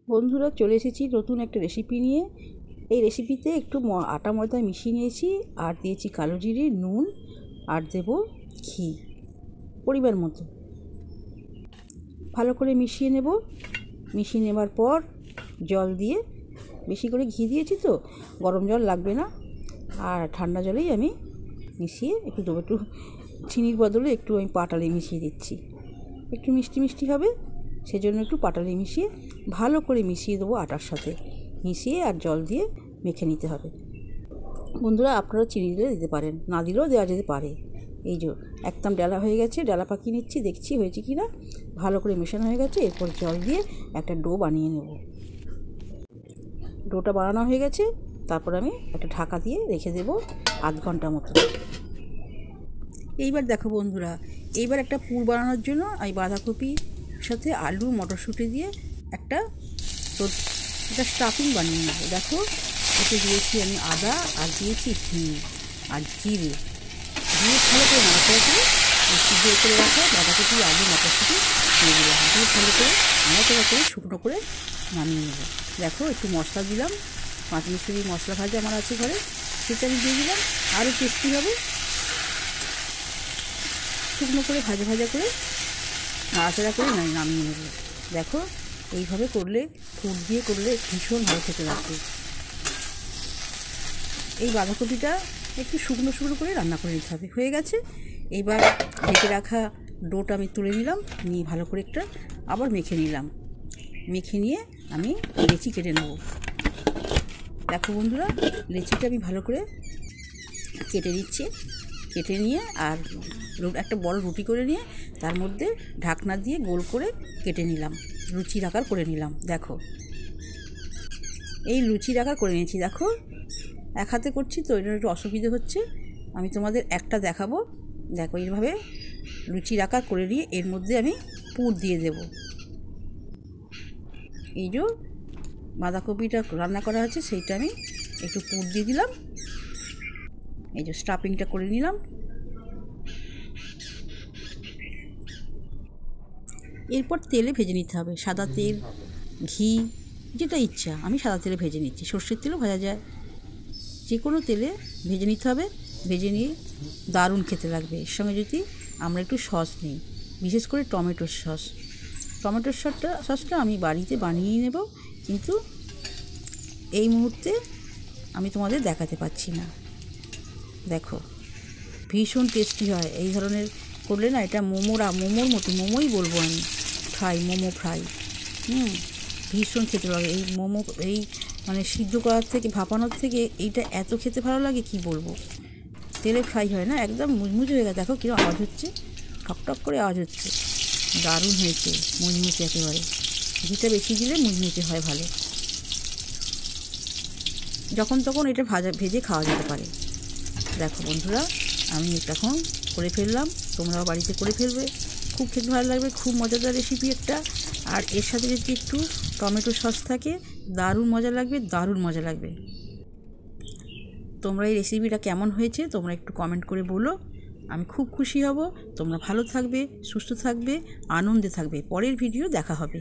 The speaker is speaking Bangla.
বন্ধুরা, চলে এসেছি নতুন একটা রেসিপি নিয়ে। এই রেসিপিতে একটু আটা ময়দা মিশিয়ে নিয়েছি, আর দিয়েছি কালো জিরে, নুন, আর দেব ঘি পরিমাণ মতো। ভালো করে মিশিয়ে নেব। মিশিয়ে নেবার পর জল দিয়ে, বেশি করে ঘি দিয়েছি তো গরম জল লাগবে না, আর ঠান্ডা জলেই আমি মিশিয়ে একটু দেবো। একটু চিনির বদলে একটু আমি পাটালি মিশিয়ে দিচ্ছি, একটু মিষ্টি মিষ্টি হবে সেজন্য একটু পাটালি মিশিয়ে ভালো করে মিশিয়ে দেবো। আটার সাথে মিশিয়ে আর জল দিয়ে মেখে নিতে হবে। বন্ধুরা, আপনারা চিনি দিলে দিতে পারেন, না দিলেও দেওয়া যেতে পারে। এই যে একদম ডালা হয়ে গেছে, ডালা পাকিয়ে নিচ্ছি, দেখছি হয়েছে কি না। ভালো করে মেশানো হয়ে গেছে। এরপর জল দিয়ে একটা ডো বানিয়ে নেব। ডোটা বানানো হয়ে গেছে, তারপর আমি একটা ঢাকা দিয়ে রেখে দেবো আধ ঘন্টা মতো। এইবার দেখো বন্ধুরা, এইবার একটা পুর বানানোর জন্য আমি বাঁধাকপির সাথে আলু মটরশুঁটি দিয়ে একটা স্টাফিং বানিয়ে নেব। দেখো, এতে দিয়েছি আমি আদা, আর দিয়েছি হিং আর জিরে দিয়ে ভালো করে নাড়াচাড়া করে সিদ্ধ করে রাখা বাঁধাকপি, আলু, মটরশুঁটি দিয়ে দিলাম। দিয়ে ভালো করে নাড়াচাড়া করে শুকনো করে নামিয়ে নেব। দেখো, একটু মশলা দিলাম, পাঁচমিশালি মশলা ভাজা আমার আছে ঘরে, সেটা আমি দিয়ে দিলাম, আরও টেস্টি হবে। শুকনো করে ভাজা ভাজা করে নাড়াচাড়া করে নামিয়ে নেব। দেখো, এইভাবে করলে, পুর দিয়ে করলে ভীষণ ভালো খেতে লাগবে। এই বাঁধাকপিটা একটু শুকনো শুকনো করে রান্না করে নিতে হবে। হয়ে গেছে। এইবার ঢেকে রাখা ডোটা আমি তুলে নিলাম, নিয়ে ভালো করে একটা আবার মেখে নিলাম। মেখে নিয়ে আমি লেচি কেটে নেব। দেখো বন্ধুরা, লেচিটা আমি ভালো করে কেটে নিচ্ছি। কেটে নিয়ে আর একটা বড় রুটি করে নিয়ে তার মধ্যে ঢাকনা দিয়ে গোল করে কেটে নিলাম, লুচির আকার করে নিলাম। দেখো, এই লুচির আকার করে নিয়েছি। দেখো, এক হাতে করছি তো এটা একটু অসুবিধে হচ্ছে, আমি তোমাদের একটা দেখাবো। দেখো, এইভাবে লুচির আকার করে নিয়ে এর মধ্যে আমি পুর দিয়ে দেব। এই যে বাঁধাকপিটা রান্না করা হচ্ছে সেইটা আমি একটু পুর দিয়ে দিলাম। এই যে স্টাফিংটা করে নিলাম। এরপর তেলে ভেজে নিতে হবে, সাদা তেল, ঘি, যেটা ইচ্ছা। আমি সাদা তেলে ভেজে নিচ্ছি, সর্ষের তেলও ভাজা যায়, যে কোনো তেলে ভেজে নিতে হবে। ভেজে নিয়ে দারুণ খেতে লাগবে। এর সঙ্গে যদি আমরা একটু সস নিই, বিশেষ করে টমেটোর সস। টমেটোর সসটা আমি বাড়িতে বানিয়ে নেব, কিন্তু এই মুহূর্তে আমি তোমাদের দেখাতে পাচ্ছি না। দেখো, ভীষণ টেস্টি হয় এই ধরনের করলে না। এটা মোমোর মতো, মোমোই বলবো আমি, মোমো ফ্রাই। ভীষণ খেতে লাগে এই মোমো। এই মানে সিদ্ধ করার থেকে, ভাপানোর থেকে এইটা এত খেতে ভালো লাগে কি বলবো। তেলে ফ্রাই হয় না, একদম মুচমুচে হয়ে গেছে। দেখো কীরকম আওয়াজ হচ্ছে, ঠকঠক করে আওয়াজ হচ্ছে। দারুণ হয়েছে, মুচমুচে একেবারে। ঘিটা বেশি দিলে মুচমুচে হয় ভালো। যখন তখন এটা ভেজে খাওয়া যেতে পারে। দেখো বন্ধুরা, আমি এখন করে ফেললাম, তোমরাও বাড়িতে করে ফেলবে, খুব খেতে ভালো লাগবে। খুব মজাদার রেসিপি একটা। আর এর সাথে যদি একটু টমেটো সস থাকে, দারুণ মজা লাগবে, দারুণ মজা লাগবে। তোমরা এই রেসিপিটা কেমন হয়েছে তোমরা একটু কমেন্ট করে বলো, আমি খুব খুশি হব। তোমরা ভালো থাকবে, সুস্থ থাকবে, আনন্দে থাকবে। পরের ভিডিও দেখা হবে।